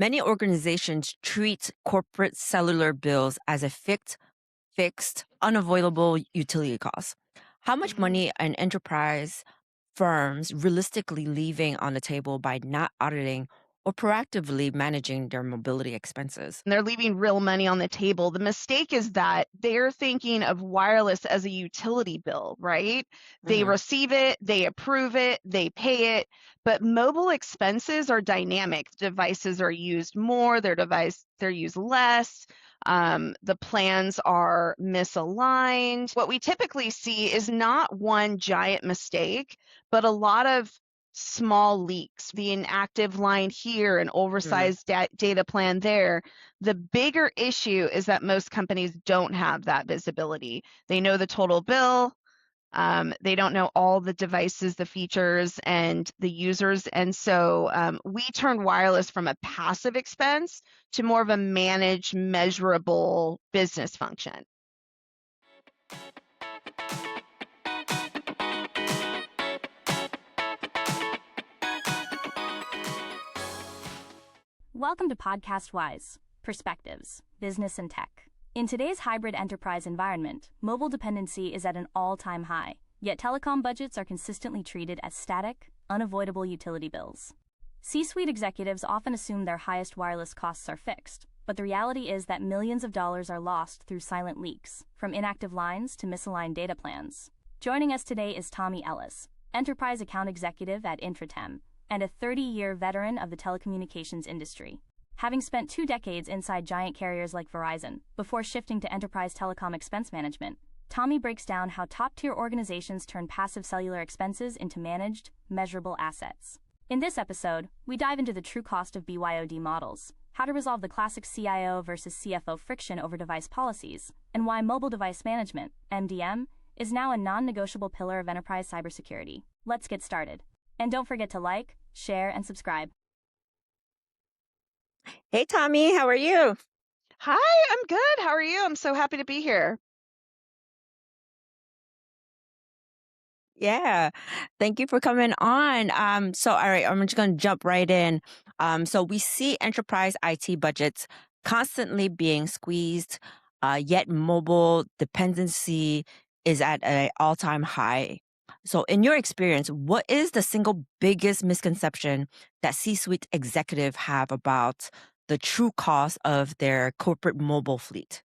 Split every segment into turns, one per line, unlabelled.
Many organizations treat corporate cellular bills as a fixed, unavoidable utility cost. How much
Mhm.
money an enterprise firms realistically leaving on the table by not auditing or proactively managing their mobility expenses?
They're leaving real money on the table. The mistake is that they're thinking of wireless as a utility bill, right? They
Hmm.
receive it, they approve it, they pay it, but mobile expenses are dynamic. Devices are used more, they're used less. The plans are misaligned. What we typically see is not one giant mistake, but a lot of small leaks, the inactive line here, an
Hmm.
oversized data plan there. The bigger issue is that most companies don't have that visibility. They know the total bill. They don't know all the devices, the features, and the users. And so we turn wireless from a passive expense to more of a managed, measurable business function.
Welcome to Podcast Wise Perspectives, Business and Tech. In today's hybrid enterprise environment, mobile dependency is at an all-time high, yet telecom budgets are consistently treated as static, unavoidable utility bills. C-suite executives often assume their highest wireless costs are fixed, but the reality is that millions of dollars are lost through silent leaks, from inactive lines to misaligned data plans. Joining us today is Tommi Ellis, Enterprise Account Executive at IntraTEM, and a 30-year veteran of the telecommunications industry. Having spent 2 decades inside giant carriers like Verizon, before shifting to enterprise telecom expense management, Tommi breaks down how top-tier organizations turn passive cellular expenses into managed, measurable assets. In this episode, we dive into the true cost of BYOD models, how to resolve the classic CIO versus CFO friction over device policies, and why mobile device management, MDM, is now a non-negotiable pillar of enterprise cybersecurity. Let's get started. And don't forget to like, share, and subscribe.
Hey, Tommy, how are you?
Hi, I'm good. How are you? I'm so happy to be here.
Yeah, thank you for coming on. All right, I'm just going to jump right in. So we see enterprise IT budgets constantly being squeezed, yet mobile dependency is at an all-time high. So, in your experience, what is the single biggest misconception that C-suite executive have about the true cost of their corporate mobile fleet?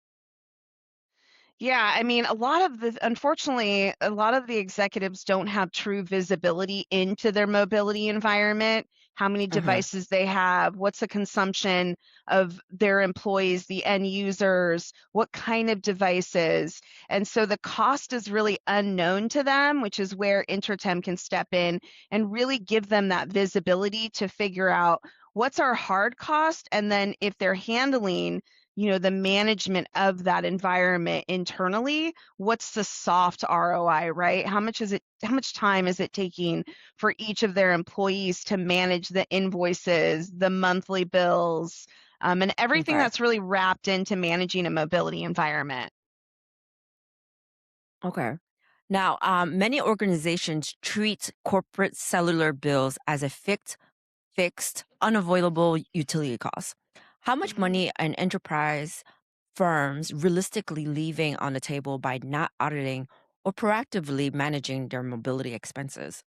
Yeah, I mean, unfortunately, a lot of the executives don't have true visibility into their mobility environment, how many
Hmm.
devices they have, what's the consumption of their employees, the end users, what kind of devices. And so the cost is really unknown to them, which is where IntraTEM can step in and really give them that visibility to figure out what's our hard cost. And then if they're handling the management of that environment internally, what's the soft ROI, right? How much time is it taking for each of their employees to manage the invoices, the monthly bills, and everything
Okay.
that's really wrapped into managing a mobility environment?
Okay. Now, many organizations treat corporate cellular bills as a fixed, unavoidable utility cost. How much
Mhm.
money an enterprise firms realistically leaving on the table by not auditing or proactively managing their mobility expenses?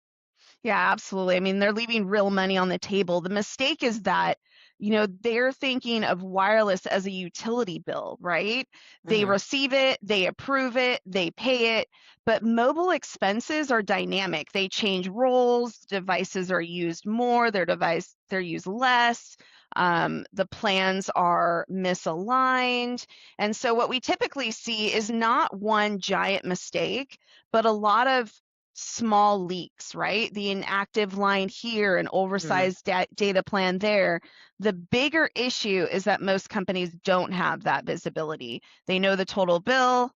Yeah, absolutely. I mean, they're leaving real money on the table. The mistake is that, they're thinking of wireless as a utility bill, right? They
Hmm.
receive it, they approve it, they pay it, but mobile expenses are dynamic. They change roles, devices are used more, they're used less. The plans are misaligned. And so what we typically see is not one giant mistake, but a lot of small leaks, right? The inactive line here, an
Hmm.
oversized data plan there. The bigger issue is that most companies don't have that visibility. They know the total bill.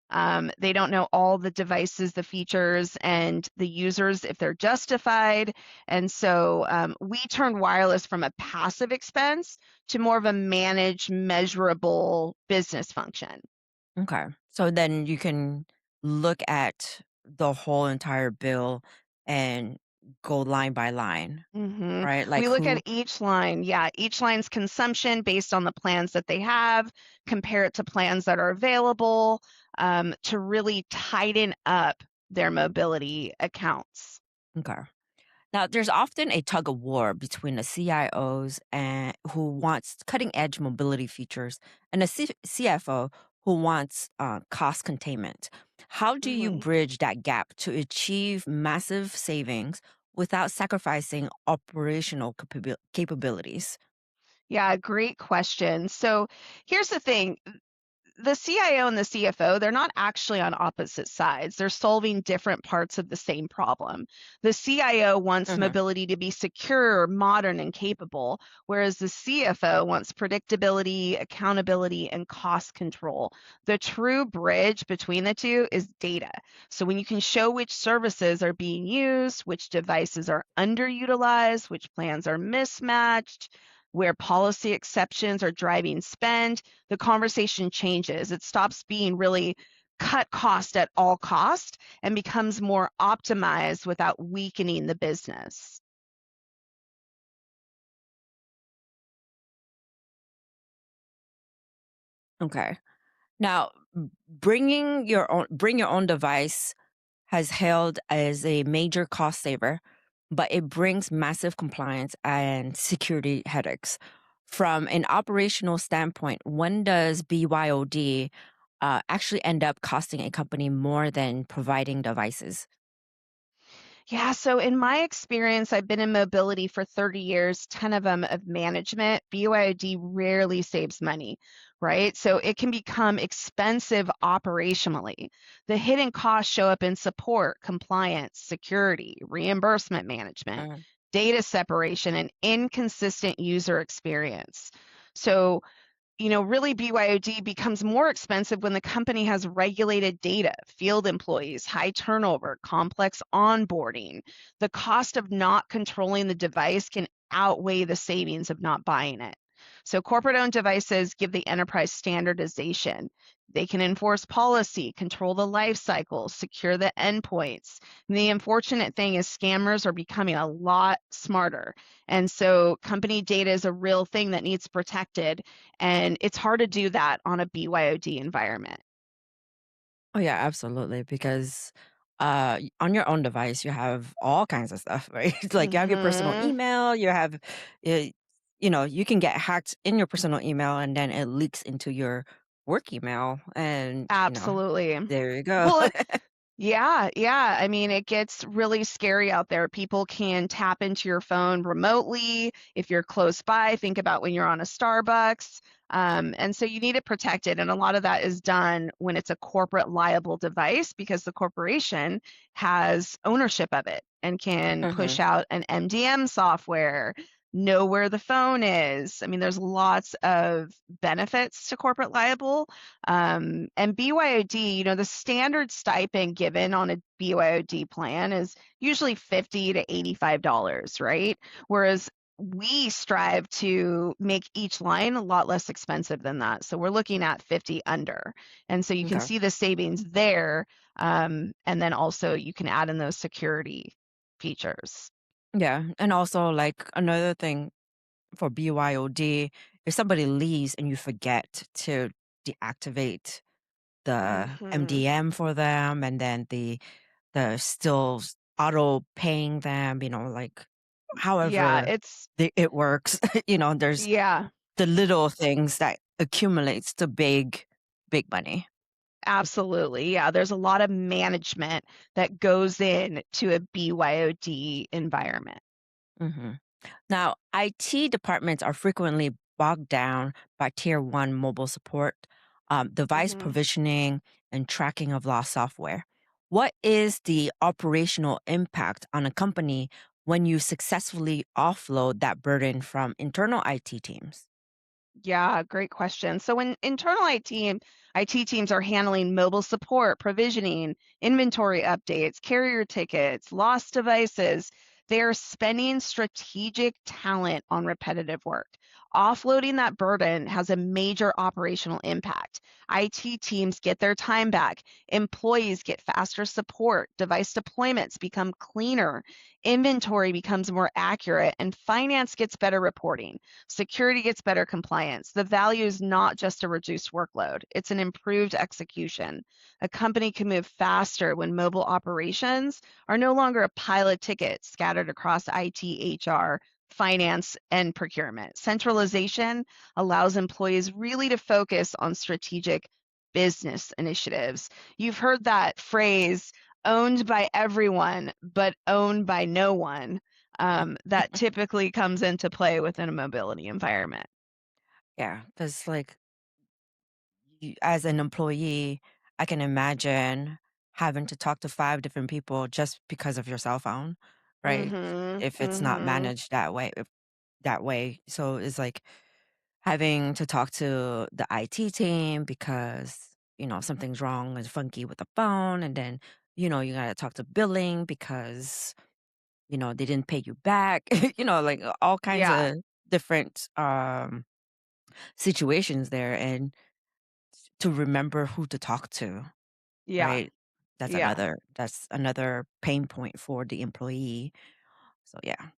They don't know all the devices, the features, and the users if they're justified. And so we turn wireless from a passive expense to more of a managed, measurable business function.
Okay. So then you can look at the whole entire bill and go line by line, right?
We
Like
look at
who
each line, yeah, each line's consumption based on the plans that they have, compare it to plans that are available, to really tighten up their mobility accounts.
Okay. Now, there's often a tug of war between the CIOs and who wants cutting edge mobility features and the CFO who wants cost containment. How do you
hmm
bridge that gap to achieve massive savings without sacrificing operational capabilities?
Yeah, great question. So here's the thing. The CIO and the CFO, they're not actually on opposite sides. They're solving different parts of the same problem. The CIO wants
Hmm.
mobility to be secure, modern, and capable, whereas the CFO wants predictability, accountability, and cost control. The true bridge between the two is data. So when you can show which services are being used, which devices are underutilized, which plans are mismatched, where policy exceptions are driving spend, the conversation changes. It stops being really cut cost at all cost and becomes more optimized without weakening the business.
Okay. Now, bring your own device has hailed as a major cost saver, but it brings massive compliance and security headaches. From an operational standpoint, when does BYOD actually end up costing a company more than providing devices?
Yeah, so in my experience, I've been in mobility for 30 years, 10 of them of management. BYOD rarely saves money, right? So it can become expensive operationally. The hidden costs show up in support, compliance, security, reimbursement management,
Mm,
data separation, and inconsistent user experience. So really BYOD becomes more expensive when the company has regulated data, field employees, high turnover, complex onboarding. The cost of not controlling the device can outweigh the savings of not buying it. So, corporate owned devices give the enterprise standardization. They can enforce policy, control the life cycle, secure the endpoints. And the unfortunate thing is, scammers are becoming a lot smarter. And so, company data is a real thing that needs protected, and it's hard to do that on a BYOD environment.
Oh yeah, absolutely. Because on your own device, you have all kinds of stuff, right? Like you have your personal
Mhm.
email, uh, you can get hacked in your personal email, and then it leaks into your work email, and
Absolutely.
there you go.
Well, yeah, yeah. I mean, it gets really scary out there. People can tap into your phone remotely if you're close by. Think about when you're on a Starbucks. And so you need it protected. And a lot of that is done when it's a corporate liable device because the corporation has ownership of it and can push
Hmm.
out an MDM software, know where the phone is. I mean, there's lots of benefits to corporate liable, and BYOD, the standard stipend given on a BYOD plan is usually $50 to $85, right? Whereas we strive to make each line a lot less expensive than that. So we're looking at 50 under. And so you can
Okay.
see the savings there. And then also you can add in those security features.
Yeah, and also like another thing for BYOD, if somebody leaves and you forget to deactivate the
hmm
MDM for them, and then the still auto paying them, like
Yeah,
however
it's,
it works. There's
yeah.
the little things that accumulates to big money.
Absolutely. Yeah, there's a lot of management that goes in to a BYOD environment.
Hmm. Now, IT departments are frequently bogged down by tier one mobile support, device
hmm
provisioning, and tracking of lost software. What is the operational impact on a company when you successfully offload that burden from internal IT teams?
Yeah, great question. So when internal IT teams are handling mobile support, provisioning, inventory updates, carrier tickets, lost devices, they are spending strategic talent on repetitive work. Offloading that burden has a major operational impact. IT teams get their time back, employees get faster support, device deployments become cleaner, inventory becomes more accurate, and finance gets better reporting. Security gets better compliance. The value is not just a reduced workload, it's an improved execution. A company can move faster when mobile operations are no longer a pile of tickets scattered across IT, HR, finance, and procurement. Centralization allows employees really to focus on strategic business initiatives. You've heard that phrase, owned by everyone, but owned by no one. That typically comes into play within a mobility environment.
Yeah, because like as an employee, I can imagine having to talk to 5 different people just because of your cell phone, right?
Mhm.
If it's not
Mhm.
managed that way. So it's like having to talk to the IT team because, something's wrong and funky with the phone. And then, you got to talk to billing because, they didn't pay you back, like all kinds
Yeah.
of different situations there. And to remember who to talk to,
Yeah.
right?
Yeah.
That's another pain point for the employee. So yeah.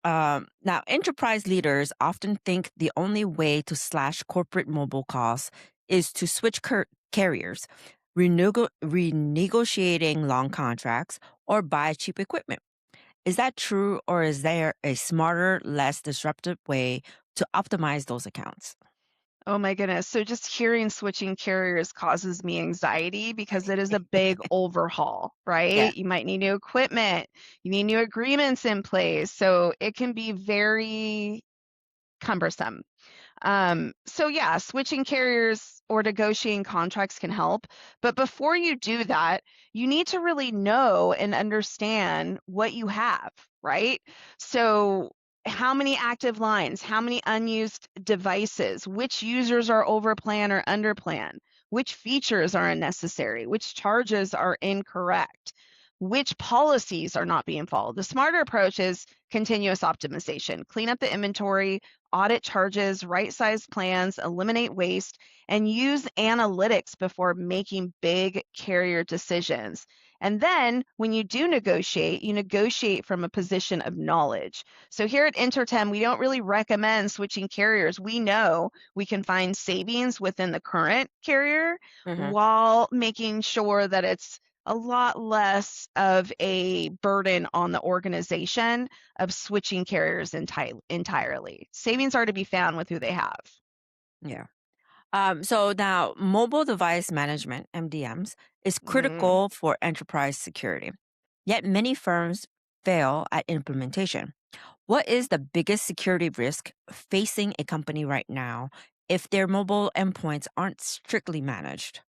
Now, enterprise leaders often think the only way to slash corporate mobile costs is to switch carriers, renegotiating long contracts, or buy cheap equipment. Is that true, or is there a smarter, less disruptive way to optimize those accounts?
Oh my goodness. So just hearing switching carriers causes me anxiety because it is a big overhaul,
Yeah.
right? You might need new equipment, you need new agreements in place. So it can be very cumbersome. So yeah, switching carriers or negotiating contracts can help. But before you do that, you need to really know and understand what you have, right? So how many active lines, how many unused devices, which users are over plan or under plan, which features are unnecessary, which charges are incorrect, which policies are not being followed. The smarter approach is continuous optimization. Clean up the inventory, audit charges, right size plans, eliminate waste, and use analytics before making big carrier decisions. And then when you do negotiate, you negotiate from a position of knowledge. So here at IntraTEM, we don't really recommend switching carriers. We know we can find savings within the current carrier
Hmm.
while making sure that it's a lot less of a burden on the organization of switching carriers entirely. Savings are to be found with who they have.
Yeah. So now, mobile device management (MDMs) is
Mm.
critical for enterprise security. Yet many firms fail at implementation. What is the biggest security risk facing a company right now if their mobile endpoints aren't strictly managed?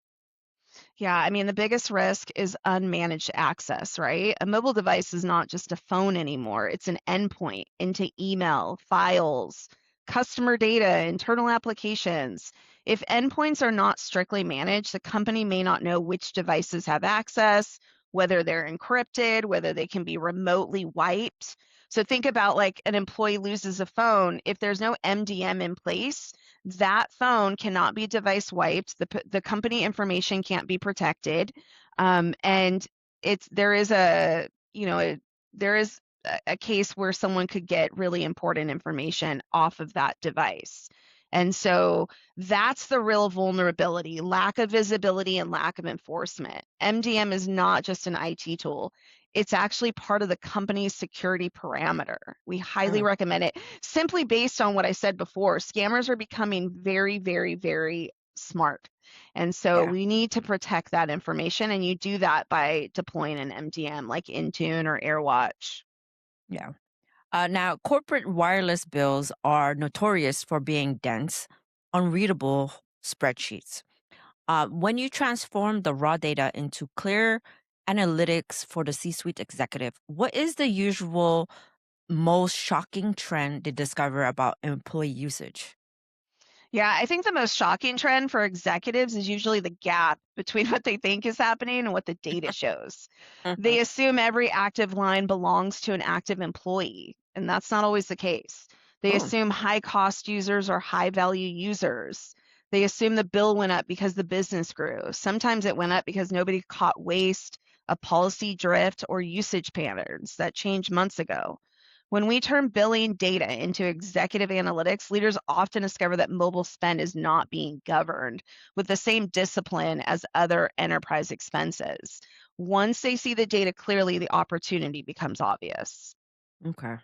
Yeah, I mean, the biggest risk is unmanaged access, right? A mobile device is not just a phone anymore, it's an endpoint into email, files, customer data, internal applications. If endpoints are not strictly managed, the company may not know which devices have access, whether they're encrypted, whether they can be remotely wiped. So think about like an employee loses a phone. If there's no MDM in place, that phone cannot be device wiped. The company information can't be protected, and it's there is a you know a, there is a case where someone could get really important information off of that device. And so that's the real vulnerability, lack of visibility and lack of enforcement. MDM is not just an IT tool. It's actually part of the company's security parameter. We highly
Mhm.
recommend it simply based on what I said before. Scammers are becoming very, very, very smart. And so
Yeah,
we need to protect that information. And you do that by deploying an MDM like Intune or AirWatch.
yeah. Now, corporate wireless bills are notorious for being dense, unreadable spreadsheets. When you transform the raw data into clear analytics for the C suite executive, what is the usual most shocking trend they discover about employee usage?
Yeah, I think the most shocking trend for executives is usually the gap between what they think is happening and what the data shows.
Mhm.
They assume every active line belongs to an active employee, and that's not always the case. They
Oh.
assume high cost users are high value users. They assume the bill went up because the business grew. Sometimes it went up because nobody caught waste, a policy drift, or usage patterns that changed months ago. When we turn billing data into executive analytics, leaders often discover that mobile spend is not being governed with the same discipline as other enterprise expenses. Once they see the data clearly, the opportunity becomes obvious.
Okay.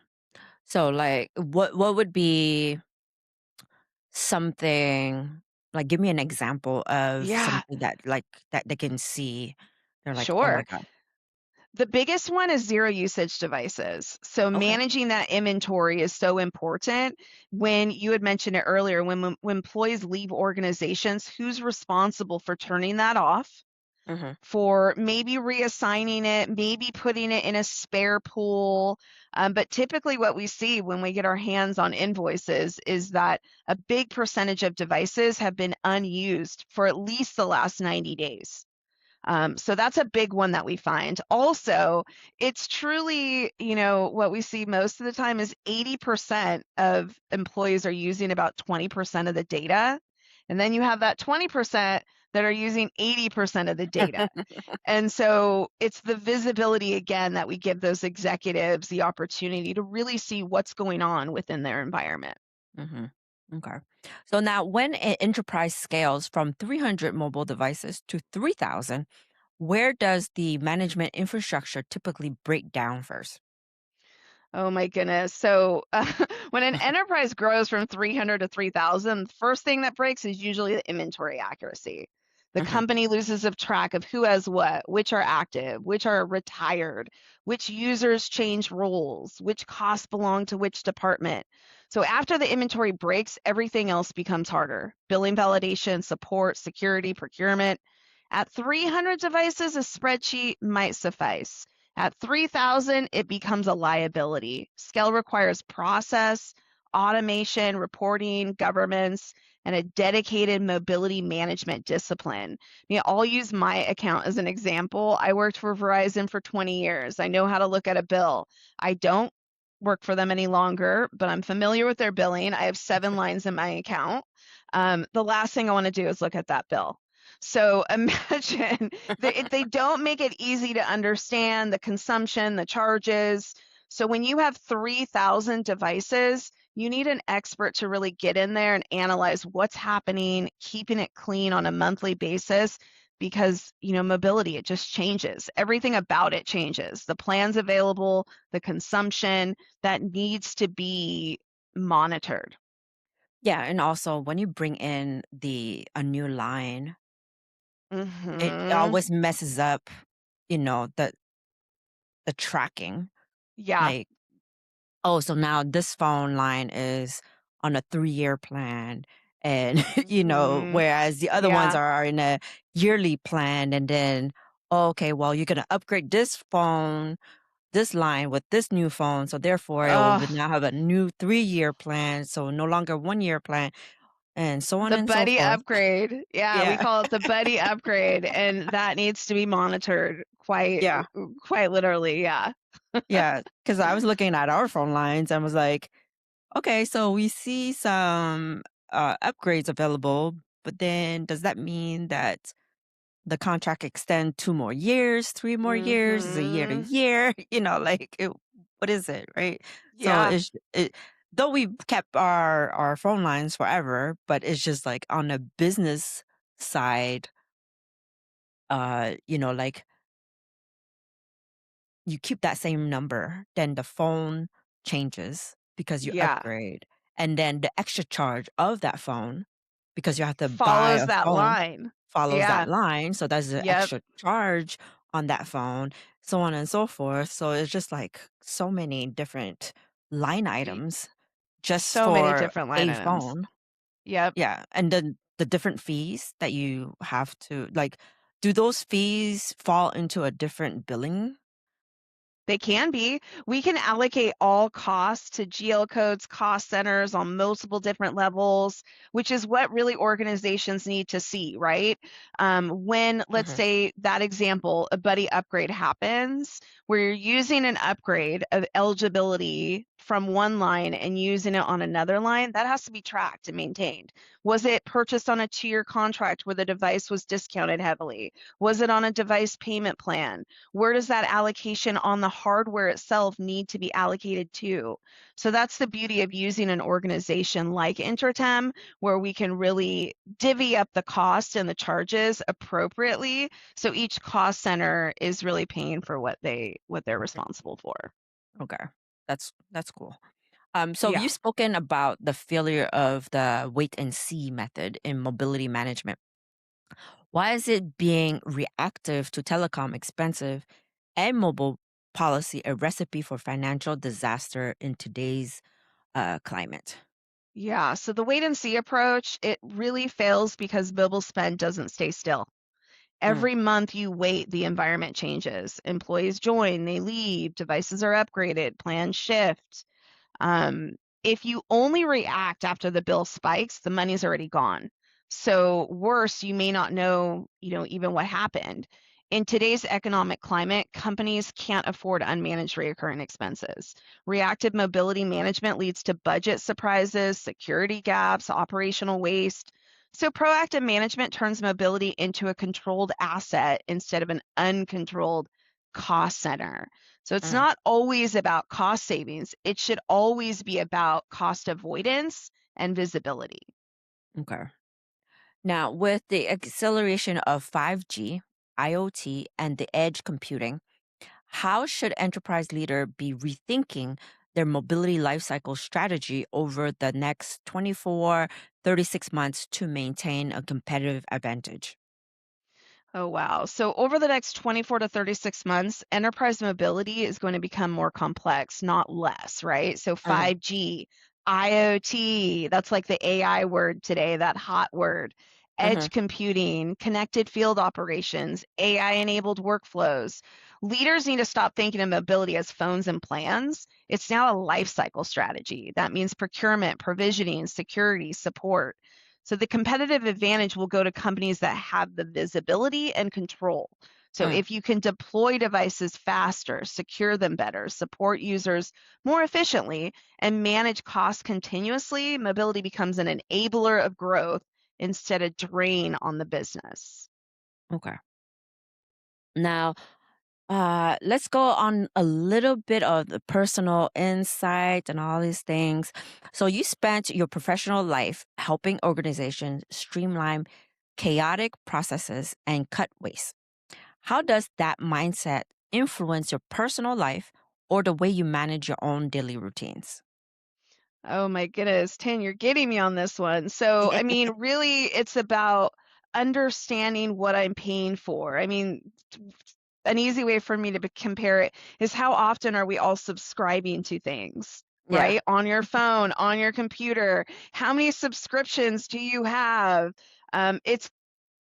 So, like, what would be something like? Give me an example of
Yeah,
something that like that they can see. They're like, oh my
sure.
god.
The biggest one is zero usage devices. So
Okay.
managing that inventory is so important. When you had mentioned it earlier, when employees leave organizations, who's responsible for turning that off?
Mm-hmm.
For maybe reassigning it, maybe putting it in a spare pool. But typically, what we see when we get our hands on invoices is that a big percentage of devices have been unused for at least the last 90 days. So that's a big one that we find. Also, it's truly, what we see most of the time is 80% of employees are using about 20% of the data. And then you have that 20% that are using 80% of the data. And so it's the visibility again that we give those executives the opportunity to really see what's going on within their environment.
Mm-hmm. Okay. So now, when an enterprise scales from 300 mobile devices to 3,000, where does the management infrastructure typically break down first?
Oh my goodness. So when an enterprise grows from 300 to 3,000, the first thing that breaks is usually the inventory accuracy. The
Mm-hmm.
company loses a track of who has what, which are active, which are retired, which users change roles, which costs belong to which department. So after the inventory breaks, everything else becomes harder. Billing validation, support, security, procurement. At 300 devices, a spreadsheet might suffice. At 3,000, it becomes a liability. Scale requires process, automation, reporting, governance, and a dedicated mobility management discipline. I'll use my account as an example. I worked for Verizon for 20 years. I know how to look at a bill. I don't work for them any longer, but I'm familiar with their billing. I have 7 lines in my account. The last thing I want to do is look at that bill. So imagine they don't make it easy to understand the consumption, the charges. So when you have 3,000 devices, you need an expert to really get in there and analyze what's happening, keeping it clean on a monthly basis because, mobility, it just changes. Everything about it changes. The plans available, the consumption that needs to be monitored.
Yeah, and also when you bring in a new line, it
Mhm.
always messes up, the tracking.
Yeah.
Like, oh, so now this phone line is on a 3-year plan, and
Mhm.
whereas the other ones
Yeah.
are in a yearly plan, and then, oh, okay, well, you're gonna upgrade this phone, this line with this new phone, so therefore it will
Ugh.
now have a new 3-year plan, so no longer 1-year plan, and so on
The
and so
buddy
forth.
upgrade. Yeah, we
Yeah.
call it the buddy upgrade, and that needs to be monitored
Yeah.
quite literally, yeah.
Yeah. Because I was looking at our phone lines and was like, okay, so we see some upgrades available, but then does that mean that the contract extend 2 more years, 3 more years, is a year to
Mhm.
year? What is it, right? So
Yeah,
though we kept our phone lines forever, but it's just like on a business side, like you keep that same number, then the phone changes because you
yeah.
upgrade, and then the extra charge of that phone, because you have to buy
Follows
a
that
phone,
line.
follows that
Yeah.
line, so there's an
Yep.
extra charge on that phone, so on and so forth, so it's just, like, so many different line
Y
items just
So many
for
different line
a
items.
phone.
Yep.
Yeah, and then the different fees that you have to like, do those fees fall into a different billing?
They can be. We can allocate all costs to GL codes, cost centers on multiple different levels, which is what really organizations need to see, right? When, let's
Mhm.
say, that example, a buddy upgrade happens, where you're using an upgrade of eligibility from one line and using it on another line, that has to be tracked and maintained. Was it purchased on a 2-year contract where the device was discounted heavily? Was it on a device payment plan? Where does that allocation on the hardware itself need to be allocated to? So that's the beauty of using an organization like IntraTEM, where we can really divvy up the cost and the charges appropriately, so each cost center is really paying for what they're responsible for.
Okay. That's cool. So
Yeah.
you've spoken about the failure of the wait and see method in mobility management. Why is it being reactive to telecom expensive and mobile policy a recipe for financial disaster in today's climate?
Yeah, so the wait and see approach, it really fails because mobile spend doesn't stay still.
Mm,
Every month you wait, the environment changes. Employees join, they leave, devices are upgraded, plans shift. Um, if you only react after the bill spikes, the money's already gone. So worse, you may not know, even what happened. In today's economic climate, companies can't afford unmanaged recurring expenses. Reactive mobility management leads to budget surprises, security gaps, operational waste. So proactive management turns mobility into a controlled asset instead of an uncontrolled cost center. So it's
mm,
not always about cost savings. It should always be about cost avoidance and visibility.
okay. Now, with the acceleration of 5G, IoT, and the edge computing, how should enterprise leader be rethinking their mobility lifecycle strategy over the next 24, 36 months to maintain a competitive advantage?
Oh, wow. So over the next 24 to 36 months, enterprise mobility is going to become more complex, not less, right? So
Mhm,
5G, IoT, that's like the AI word today, that hot word.
mhm,
Edge computing, connected field operations, AI enabled workflows. Leaders need to stop thinking of mobility as phones and plans. It's now a life cycle strategy. That means procurement, provisioning, security, support. So the competitive advantage will go to companies that have the visibility and control. So
mm,
if you can deploy devices faster, secure them better, support users more efficiently, and manage costs continuously, mobility becomes an enabler of growth instead of drain on the business.
okay. Now, let's go on a little bit of the personal insight and all these things. So, you spent your professional life helping organizations streamline chaotic processes and cut waste. How does that mindset influence your personal life or the way you manage your own daily routines?
Oh my goodness, Tin, you're getting me on this one. So, I mean, really, it's about understanding what I'm paying for. I mean, an easy way for me to compare it is how often are we all subscribing to things,
Yeah.
right? On your phone, on your computer. How many subscriptions do you have? It's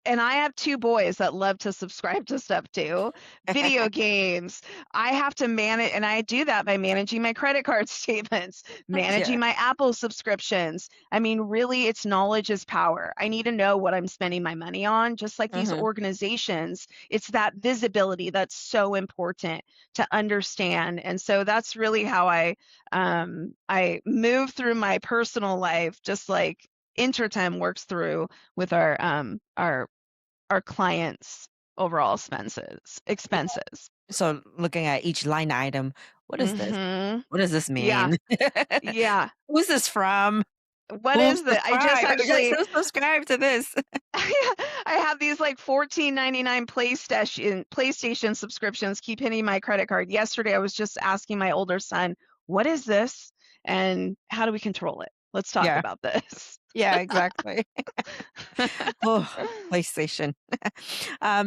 and I have 2 boys that love to subscribe to stuff too. Video games. I have to manage, and I do that by managing my credit card statements,
Yeah.
managing my Apple subscriptions. I mean, really, it's knowledge is power. I need to know what I'm spending my money on, just like these
Hmm.
organizations. It's that visibility that's so important to understand. And so that's really how I move through my personal life, just like IntraTEM works through with our clients' overall expenses.
So, looking at each line item, what is this?
Mhm.
What does this
Yeah.
mean?
Yeah.
Who's this from?
What
Who
is the I just
subscribe?
actually
Who subscribe to this?
I have these like 14.99 PlayStation subscriptions keep hitting my credit card. Yesterday I was just asking my older son, "What is this and how do we control it? Let's talk
Yeah.
about this."
Yeah, exactly. Oh, PlayStation.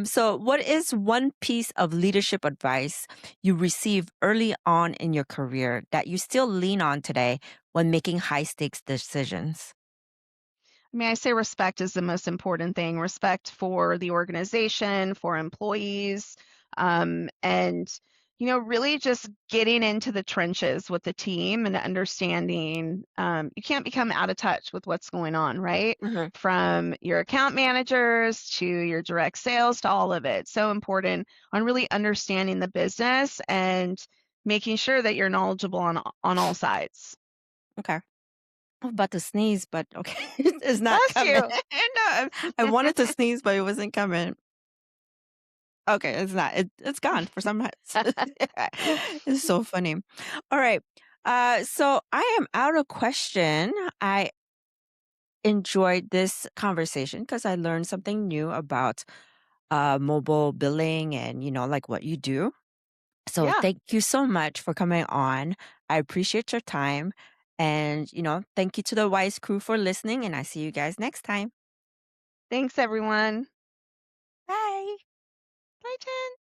So, what is one piece of leadership advice you received early on in your career that you still lean on today when making high stakes decisions?
I mean, I say respect is the most important thing. Respect for the organization, for employees, and really just getting into the trenches with the team and understanding. You can't become out of touch with what's going on, right?
Hmm.
From your account managers to your direct sales to all of it. So important on really understanding the business and making sure that you're knowledgeable on all sides.
Okay. I'm about to sneeze, but okay, it's not
Bless
coming.
you.
No, I wanted to sneeze, but it wasn't coming. Okay, it's not. It's gone for some reason. It's so funny. All right. So I am out of question. I enjoyed this conversation because I learned something new about mobile billing and like what you do. So
Yeah.
thank you so much for coming on. I appreciate your time. And, thank you to the Wise crew for listening. And I see you guys next time.
Thanks, everyone.
Bye.
Bye, Jen.